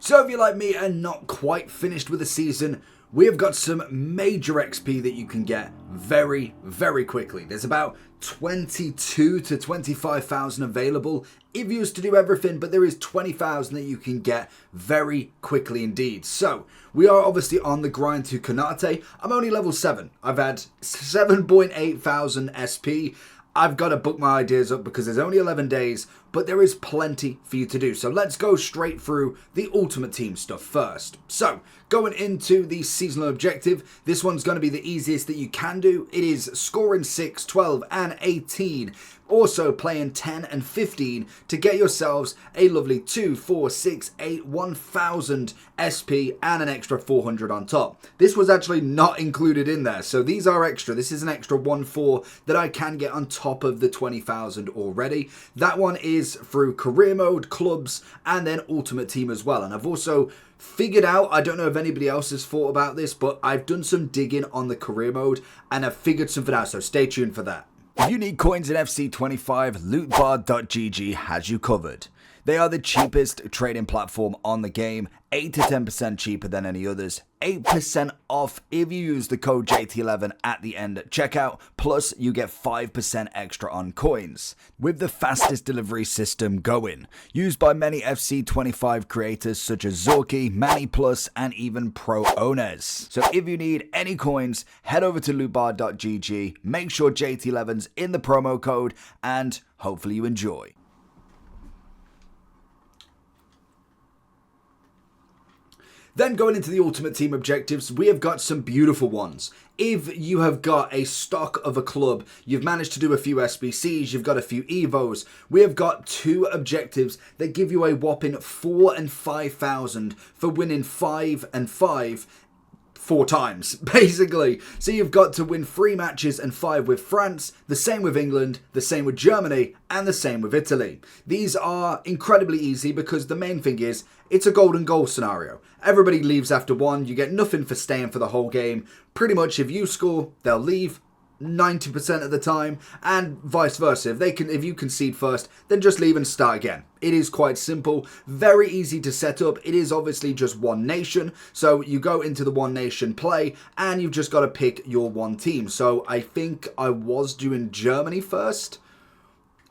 So if you're like me and not quite finished with the season, we have got some major XP that you can get very, very quickly. There's about 22 to 25,000 available if you was to do everything, but there is 20,000 that you can get very quickly indeed. So we are obviously on the grind to Konate. I'm only level 7. I've had 7.8 thousand SP. I've got to book my ideas up because there's only 11 days, but there is plenty for you to do. So let's go straight through the Ultimate Team stuff first. So going into the seasonal objective, this one's going to be the easiest that you can do. It is scoring 6, 12 and 18. Also playing 10 and 15 to get yourselves a lovely 2, 4, 6, 8, 1,000 SP and an extra 400 on top. This was actually not included in there, so these are extra. This is an extra 1,4 that I can get on top of the 20,000 already. That one is through career mode, clubs, and then Ultimate Team as well. And I've also figured out, I don't know if anybody else has thought about this, but I've done some digging on the career mode and I've figured something out, so stay tuned for that. If you need coins in FC25, lootbar.gg has you covered. They are the cheapest trading platform on the game, 8 to 10% cheaper than any others, 8% off if you use the code JT11 at the end at checkout, plus you get 5% extra on coins. With the fastest delivery system going, used by many FC25 creators such as Zorky, Manny Plus, and even Pro owners. So if you need any coins, head over to lootbar.gg, make sure JT11's in the promo code, and hopefully you enjoy. Then going into the Ultimate Team objectives, we have got some beautiful ones. If you have got a stock of a club, you've managed to do a few SBCs, you've got a few Evos, we have got 2 objectives that give you a whopping 4 and 5,000 for winning 5 and 5 4 times, basically. So you've got to win 3 matches and 5 with France, the same with England, the same with Germany, and the same with Italy. These are incredibly easy because the main thing is, it's a golden goal scenario. Everybody leaves after 1, you get nothing for staying for the whole game. Pretty much if you score, they'll leave 90% of the time, and vice versa. If you concede first, then just leave and start again. It is quite simple, very easy to set up. It is obviously just one nation, so you go into the one nation play and you've just got to pick your one team. So I think I was doing Germany first.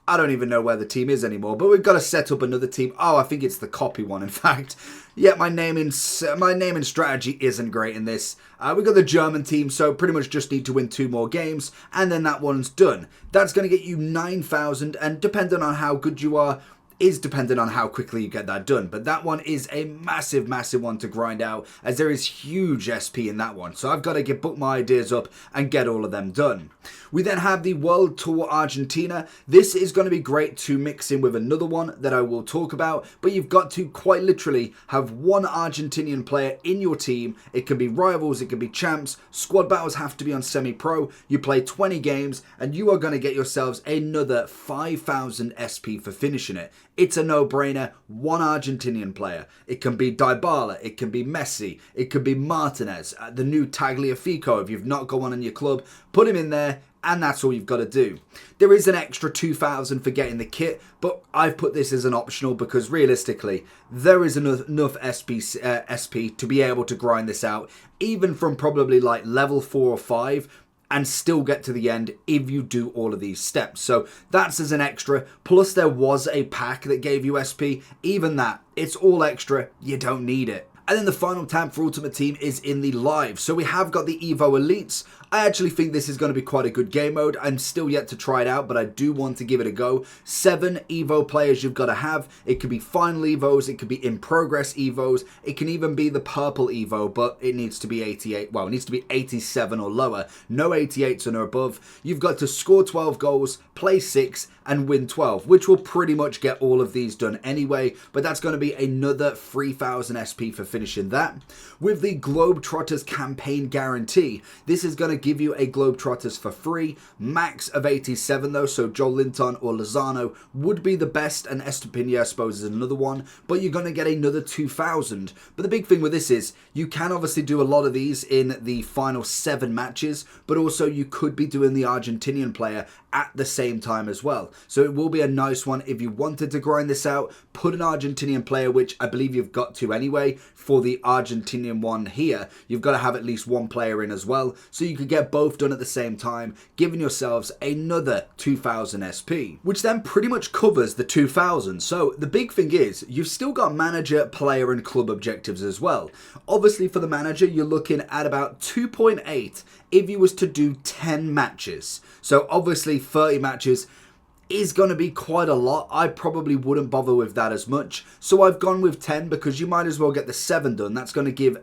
I don't even know where the team is anymore, but we've got to set up another team. Oh, I think it's the copy one, in fact. Yeah, my naming strategy isn't great in this. We've got the German team, so pretty much just need to win 2 more games, and then that one's done. That's going to get you 9,000, and depending on how good you are, is dependent on how quickly you get that done. But that one is a massive, massive one to grind out, as there is huge SP in that one. So I've got to book my ideas up and get all of them done. We then have the World Tour Argentina. This is going to be great to mix in with another one that I will talk about, but you've got to quite literally have one Argentinian player in your team. It can be rivals, it can be champs. Squad battles have to be on semi-pro. You play 20 games and you are going to get yourselves another 5,000 SP for finishing it. It's a no-brainer. One Argentinian player. It can be Dybala, it can be Messi, it could be Martinez, the new Tagliafico. If you've not got one in your club, put him in there, and that's all you've got to do. There is an extra 2,000 for getting the kit, but I've put this as an optional because realistically, there is enough SP to be able to grind this out, even from probably like level 4 or 5, and still get to the end if you do all of these steps. So that's as an extra. Plus there was a pack that gave you SP. Even that, it's all extra. You don't need it. And then the final tab for Ultimate Team is in the live. So we have got the Evo Elites. I actually think this is going to be quite a good game mode. I'm still yet to try it out, but I do want to give it a go. 7 Evo players you've got to have. It could be final Evos, it could be in progress Evos, it can even be the purple Evo, but it needs to be 88. Well, it needs to be 87 or lower. No 88s or above. You've got to score 12 goals, play 6, and win 12, which will pretty much get all of these done anyway, but that's going to be another 3,000 SP for finishing that. With the Globetrotters campaign guarantee, this is going to give you a Globetrotters for free, max of 87 though, so Joel Linton or Lozano would be the best, and Estepinier I suppose is another one, but you're going to get another 2,000. But the big thing with this is, you can obviously do a lot of these in the final 7 matches, but also you could be doing the Argentinian player at the same time as well. So it will be a nice one if you wanted to grind this out, put an Argentinian player, which I believe you've got to anyway. For the Argentinian one here, you've got to have at least one player in as well, so you could get both done at the same time, giving yourselves another 2,000 SP, which then pretty much covers the 2,000. So the big thing is, you've still got manager, player and club objectives as well. Obviously for the manager, you're looking at about 2.8 if you was to do 10 matches. So obviously 30 matches is going to be quite a lot. I probably wouldn't bother with that as much. So I've gone with 10 because you might as well get the 7 done. That's going to give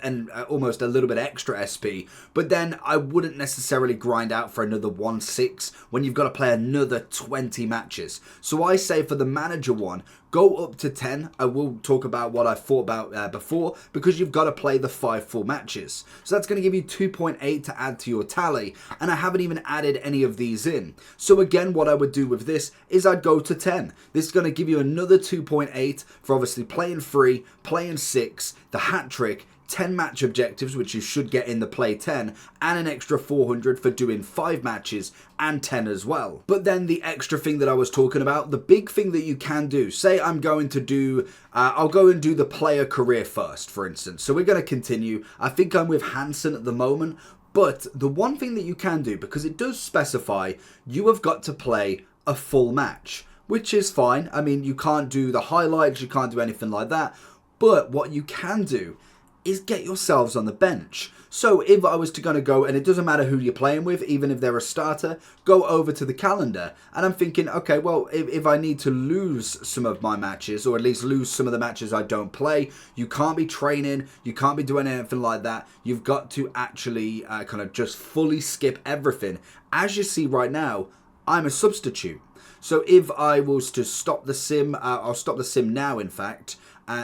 almost a little bit extra SP. But then I wouldn't necessarily grind out for another 1-6 when you've got to play another 20 matches. So I say for the manager one, go up to 10. I will talk about what I thought about before, because you've got to play the 5 full matches. So that's going to give you 2.8 to add to your tally, and I haven't even added any of these in. So again, what I would do with this is I'd go to 10. This is going to give you another 2.8 for obviously playing 3, playing 6, the hat trick, 10 match objectives, which you should get in the play 10, and an extra 400 for doing 5 matches and 10 as well. But then the extra thing that I was talking about, the big thing that you can do, say I'm going to do, I'll go and do the player career first, for instance. So we're going to continue. I think I'm with Hansen at the moment, but the one thing that you can do, because it does specify you have got to play a full match, which is fine. I mean, you can't do the highlights, you can't do anything like that, but what you can do is get yourselves on the bench. So if I was to go, and it doesn't matter who you're playing with, even if they're a starter, go over to the calendar, and I'm thinking, okay, well, if I need to lose some of my matches, or at least lose some of the matches I don't play, you can't be training, you can't be doing anything like that. You've got to actually kind of just fully skip everything. As you see right now, I'm a substitute. So if I was to stop the sim, I'll stop the sim now, in fact,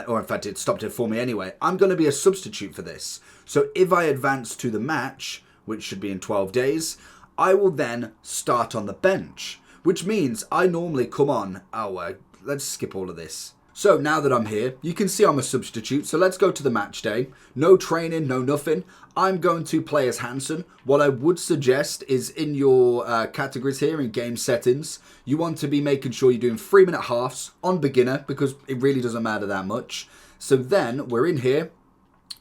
or in fact it stopped it for me anyway. I'm going to be a substitute for this. So if I advance to the match, which should be in 12 days, I will then start on the bench, which means I normally come on, let's skip all of this. So now that I'm here, you can see I'm a substitute, so let's go to the match day. No training, no nothing. I'm going to play as Hansen. What I would suggest is in your categories here in game settings, you want to be making sure you're doing 3-minute halves on beginner, because it really doesn't matter that much. So then we're in here,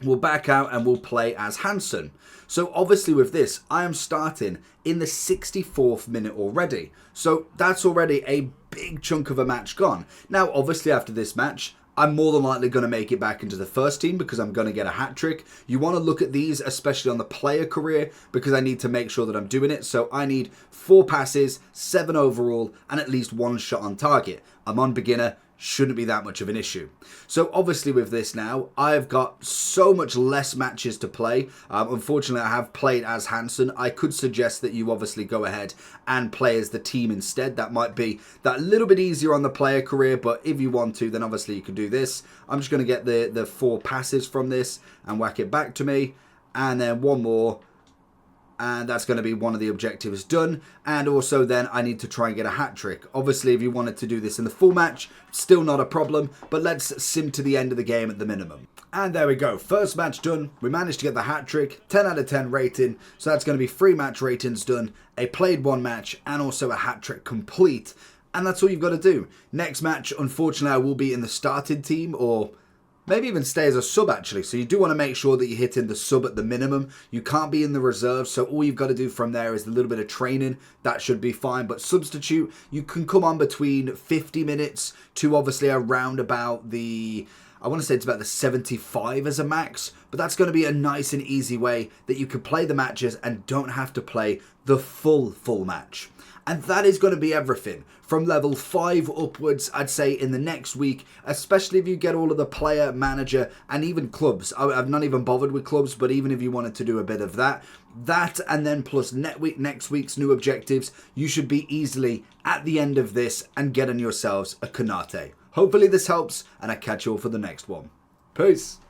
we'll back out and we'll play as Hansen. So obviously with this, I am starting in the 64th minute already. So that's already a big chunk of a match gone. Now, obviously after this match, I'm more than likely going to make it back into the first team because I'm going to get a hat trick. You want to look at these, especially on the player career, because I need to make sure that I'm doing it. So I need 4 passes, 7 overall, and at least 1 shot on target. I'm on beginner. Shouldn't be that much of an issue. So obviously with this now, I've got so much less matches to play. Unfortunately, I have played as Hansen. I could suggest that you obviously go ahead and play as the team instead. That might be that little bit easier on the player career, but if you want to, then obviously you can do this. I'm just going to get the 4 passes from this and whack it back to me. And then 1 more. And that's going to be one of the objectives done. And also then I need to try and get a hat trick. Obviously, if you wanted to do this in the full match, still not a problem. But let's sim to the end of the game at the minimum. And there we go. First match done. We managed to get the hat trick. 10 out of 10 rating. So that's going to be 3 match ratings done. A played 1 match and also a hat trick complete. And that's all you've got to do. Next match, unfortunately, I will be in the starting team, or maybe even stay as a sub actually. So you do want to make sure that you're hitting the sub at the minimum. You can't be in the reserves. So all you've got to do from there is a little bit of training. That should be fine. But substitute, you can come on between 50 minutes to obviously around about the, I want to say it's about the 75 as a max. But that's going to be a nice and easy way that you can play the matches and don't have to play the full match. And that is going to be everything. From level 5 upwards, I'd say in the next week, especially if you get all of the player, manager, and even clubs. I've not even bothered with clubs, but even if you wanted to do a bit of that and then plus next week's new objectives, you should be easily at the end of this and getting yourselves a Konate. Hopefully this helps, and I catch you all for the next one. Peace.